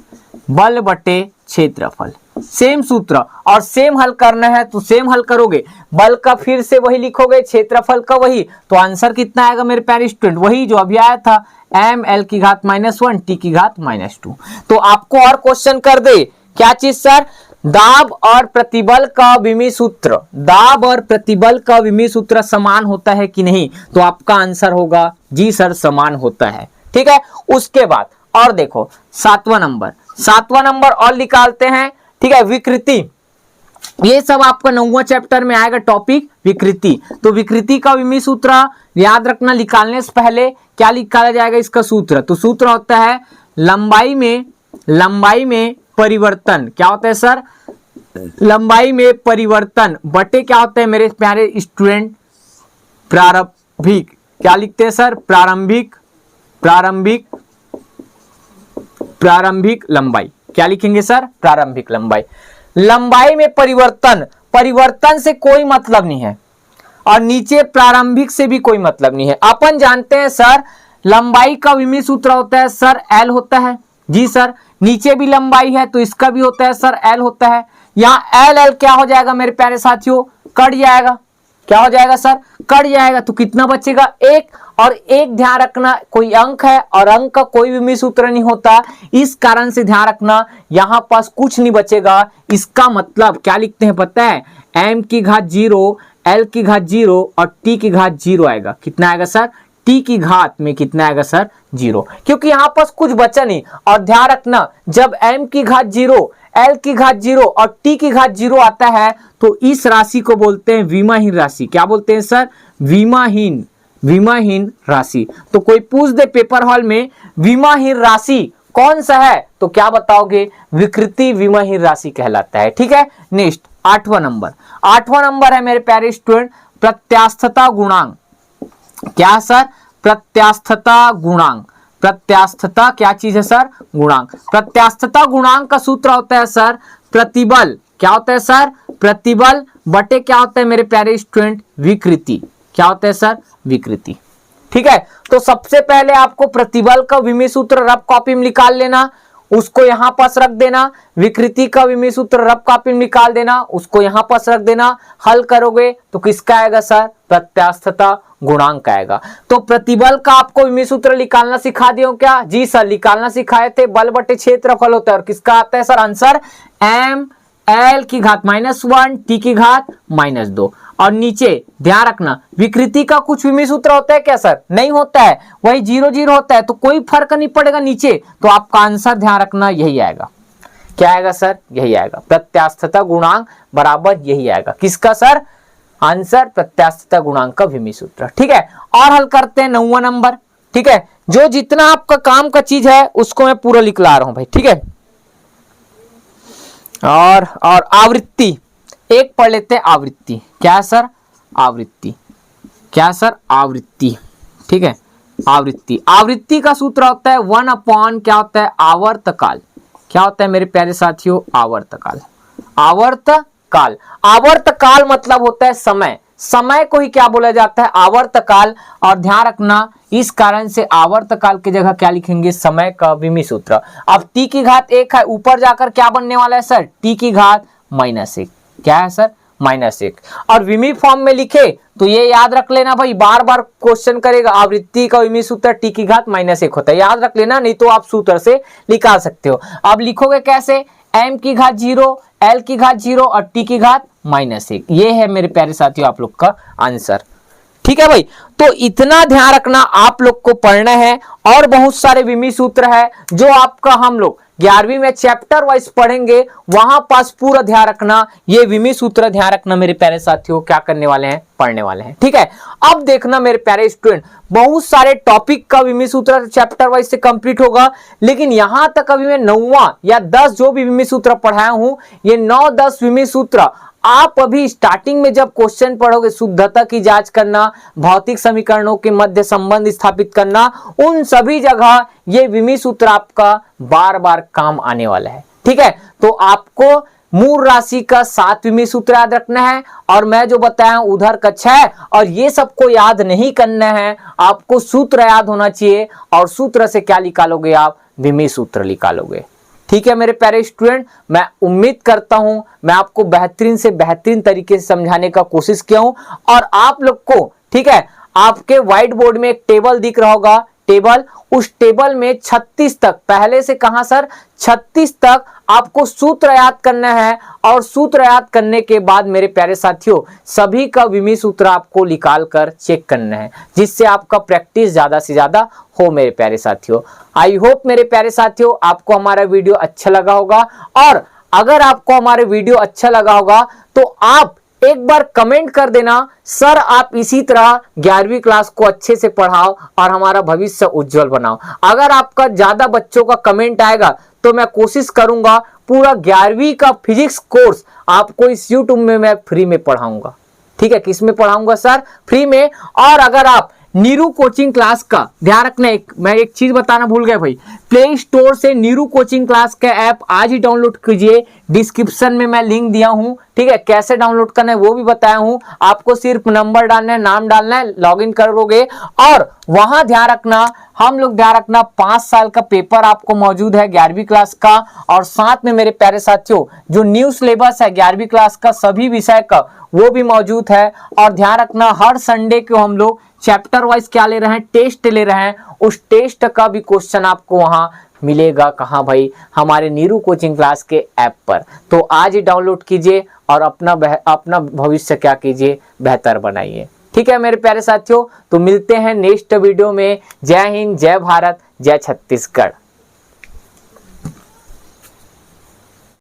Speaker 1: बल बटे क्षेत्रफल, सेम सूत्र, और सेम हल करना है तो सेम हल करोगे। बल का फिर से वही लिखोगे, क्षेत्रफल का वही, तो आंसर कितना आएगा मेरे प्यारे स्टूडेंट? वही जो अभी आया था, ML की घात -1, टी की घात -2। तो आपको और क्वेश्चन कर दे, क्या चीज सर? दाब और प्रतिबल का विमी सूत्र, दाब और प्रतिबल का विमी सूत्र समान होता है कि नहीं? तो आपका आंसर होगा जी सर समान होता है। ठीक है। उसके बाद और देखो सातवां नंबर और निकालते हैं। ठीक है। विकृति, ये सब आपका 9वां चैप्टर में आएगा टॉपिक विकृति। तो विकृति का विमी सूत्र याद रखना, निकालने से पहले क्या निकाला जाएगा इसका सूत्र? तो सूत्र होता है लंबाई में परिवर्तन। क्या होता है सर? लंबाई में परिवर्तन बटे क्या होता है मेरे प्यारे स्टूडेंट? प्रारंभिक। क्या लिखते हैं सर? प्रारंभिक लंबाई। क्या लिखेंगे सर? प्रारंभिक लंबाई। लंबाई में परिवर्तन से कोई मतलब नहीं है, और नीचे प्रारंभिक से भी कोई मतलब नहीं है। अपन जानते हैं सर लंबाई का विमी सूत्र होता है सर L होता है। जी सर। नीचे भी लंबाई है तो इसका भी होता है सर L होता है। यहाँ L क्या हो जाएगा मेरे प्यारे साथियों? कट जाएगा। क्या हो जाएगा सर? कट जाएगा। तो कितना बचेगा? 1, और 1 ध्यान रखना कोई अंक है और अंक का कोई विमी सूत्र नहीं होता, इस कारण से ध्यान रखना यहां पास कुछ नहीं बचेगा। इसका मतलब क्या लिखते हैं पता है? m की घात 0, L की घात 0 और t की घात 0 आएगा। कितना आएगा सर? t की घात में कितना आएगा सर? 0, क्योंकि यहां पास कुछ बचा नहीं। और ध्यान रखना जब m की घात 0, L की घात 0 और t की घात 0 आता है तो इस राशि को बोलते हैं विमाहीन राशि। क्या बोलते हैं सर? विमाहीन राशि। तो कोई पूछ दे पेपर हॉल में विमाहीन राशि कौन सा है, तो क्या बताओगे? विकृति विमाहीन राशि कहलाता है। ठीक है। नेक्स्ट आठवां नंबर है मेरे प्यारे स्टूडेंट प्रत्यास्थता गुणांक। क्या सर? प्रत्यास्थता गुणांक। प्रत्यास्थता क्या चीज है सर? गुणांक। प्रत्यास्थता गुणांक का सूत्र होता है सर प्रतिबल। क्या होता है सर? प्रतिबल बटे क्या होता है मेरे प्यारे स्टूडेंट? विकृति। क्या होता है सर? विकृति। ठीक है। तो सबसे पहले आपको प्रतिबल का विमी सूत्र रफ कॉपी में निकाल लेना, उसको यहां पास रख देना। विकृति का विमी सूत्र रफ कॉपी में निकाल देना, उसको यहां पास रख देना। हल करोगे तो किसका आएगा सर? प्रत्यास्थता गुणांक आएगा। तो प्रतिबल का आपको विमी सूत्र निकालना सिखा दिया क्या? जी सर निकालना सिखाए थे। बल बटे क्षेत्रफल होता है, और किसका आता है सर आंसर? ML की घात -1, t की घात -2। और नीचे ध्यान रखना विकृति का कुछ विमी सूत्र होता है क्या सर? नहीं होता है, वही 0 0 होता है, तो कोई फर्क नहीं पड़ेगा नीचे। तो आपका आंसर ध्यान रखना यही आएगा। क्या आएगा सर? यही आएगा। प्रत्यास्थता गुणांक बराबर यही आएगा। किसका सर आंसर? प्रत्यास्थता गुणांक का विमी सूत्र। ठीक है। और हल करते हैं 9वां नंबर। ठीक है। जो जितना आपका काम का चीज है उसको मैं पूरा लिखला रहा हूं भाई, ठीक है। और आवृत्ति एक पढ़ लेते हैं, आवृत्ति क्या सर, आवृत्ति क्या सर, आवृत्ति, ठीक है। आवृत्ति, आवृत्ति का सूत्र होता है 1 अपॉन क्या होता है, आवर्तकाल। क्या होता है मेरे प्यारे साथियों, आवर्तकाल। आवर्तकाल, आवर्तकाल मतलब होता है समय, समय को ही क्या बोला जाता है, आवर्तकाल। और ध्यान रखना इस कारण से आवर्तकाल की जगह क्या लिखेंगे, समय का विमी सूत्र। अब t की घात 1 है, ऊपर जाकर क्या बनने वाला है सर, t की घात -1। क्या है सर, -1। और विमी फॉर्म में लिखे तो ये याद रख लेना भाई, बार बार क्वेश्चन करेगा, आवृत्ति का विमी सूत्र t की घात -1 होता है, याद रख लेना, नहीं तो आप सूत्र से निकाल सकते हो। अब लिखोगे कैसे, m की घात 0, l की घात 0 और t की घात -1। ये है मेरे प्यारे साथियों आप लोग का आंसर, ठीक है भाई। तो इतना ध्यान रखना आप लोग को पढ़ना है। और बहुत सारे विमी सूत्र है जो आपका हम लोग 11वीं में चैप्टर वाइज पढ़ेंगे, वहां पास पूरा ध्यान रखना, ये विमी सूत्र ध्यान रखना मेरे प्यारे साथियों, क्या करने वाले हैं, पढ़ने वाले हैं, ठीक है। अब देखना मेरे प्यारे स्टूडेंट, बहुत सारे टॉपिक का विमी सूत्र चैप्टर वाइज से कंप्लीट होगा, लेकिन यहां तक अभी मैं 9वां या 10 जो भी विमी सूत्र पढ़ाया हूं, ये 9-10 विमी सूत्र आप अभी स्टार्टिंग में जब क्वेश्चन पढ़ोगे, शुद्धता की जांच करना, भौतिक समीकरणों के मध्य संबंध स्थापित करना, उन सभी जगह ये विमी सूत्र आपका बार बार काम आने वाला है, ठीक है। तो आपको मूल राशि का 7 विमी सूत्र याद रखना है, और मैं जो बताया उधर का 6, और ये सबको याद नहीं करना है, आपको सूत्र याद होना चाहिए, और सूत्र से क्या निकालोगे आप, विमी सूत्र निकालोगे, ठीक है मेरे प्यारे स्टूडेंट। मैं उम्मीद करता हूं मैं आपको बेहतरीन से बेहतरीन तरीके से समझाने का कोशिश किया हूं, और आप लोग को, ठीक है, आपके व्हाइट बोर्ड में एक टेबल दिख रहा होगा, टेबल, उस टेबल में 36 तक, पहले से कहां सर, 36 तक आपको सूत्र याद करना है, और सूत्र याद करने के बाद मेरे प्यारे साथियों सभी का विमी सूत्र आपको निकाल कर चेक करना है, जिससे आपका प्रैक्टिस ज्यादा से ज्यादा हो मेरे प्यारे साथियों। आई होप मेरे प्यारे साथियों आपको हमारा वीडियो अच्छा लगा होगा, और अगर आपको हमारे वीडियो अच्छा लगा होगा तो आप एक बार कमेंट कर देना, सर आप इसी तरह 11वीं क्लास को अच्छे से पढ़ाओ और हमारा भविष्य उज्जवल बनाओ। अगर आपका ज्यादा बच्चों का कमेंट आएगा तो मैं कोशिश करूंगा पूरा 11वीं का फिजिक्स कोर्स आपको इस यूट्यूब में मैं फ्री में पढ़ाऊंगा, ठीक है। किस में पढ़ाऊंगा सर, फ्री में। और अगर आप नीरू कोचिंग क्लास का ध्यान रखना, मैं एक चीज बताना भूल गया भाई, प्ले स्टोर से नीरू कोचिंग क्लास का ऐप आज ही डाउनलोड कीजिए, डिस्क्रिप्शन में मैं लिंक दिया हूं, ठीक है। कैसे डाउनलोड करना है वो भी बताया हूं, आपको सिर्फ नंबर डालना है, नाम डालना है, लॉगिन करोगे, और वहां ध्यान रखना, हम लोग ध्यान रखना 5 साल का पेपर आपको मौजूद है 11वीं क्लास का, और साथ में मेरे प्यारे साथियों जो न्यू सिलेबस है 11वीं क्लास का सभी विषय का वो भी मौजूद है। और ध्यान रखना हर संडे को हम लोग चैप्टर वाइज क्या ले रहे हैं, टेस्ट ले रहे हैं, उस टेस्ट का भी क्वेश्चन आपको वहां मिलेगा। कहां भाई, हमारे नीरू कोचिंग क्लास के ऐप पर। तो आज ही डाउनलोड कीजिए और अपना भविष्य क्या कीजिए, बेहतर बनाइए, ठीक है मेरे प्यारे साथियों। तो मिलते हैं नेक्स्ट वीडियो में। जय हिंद, जय भारत, जय छत्तीसगढ़।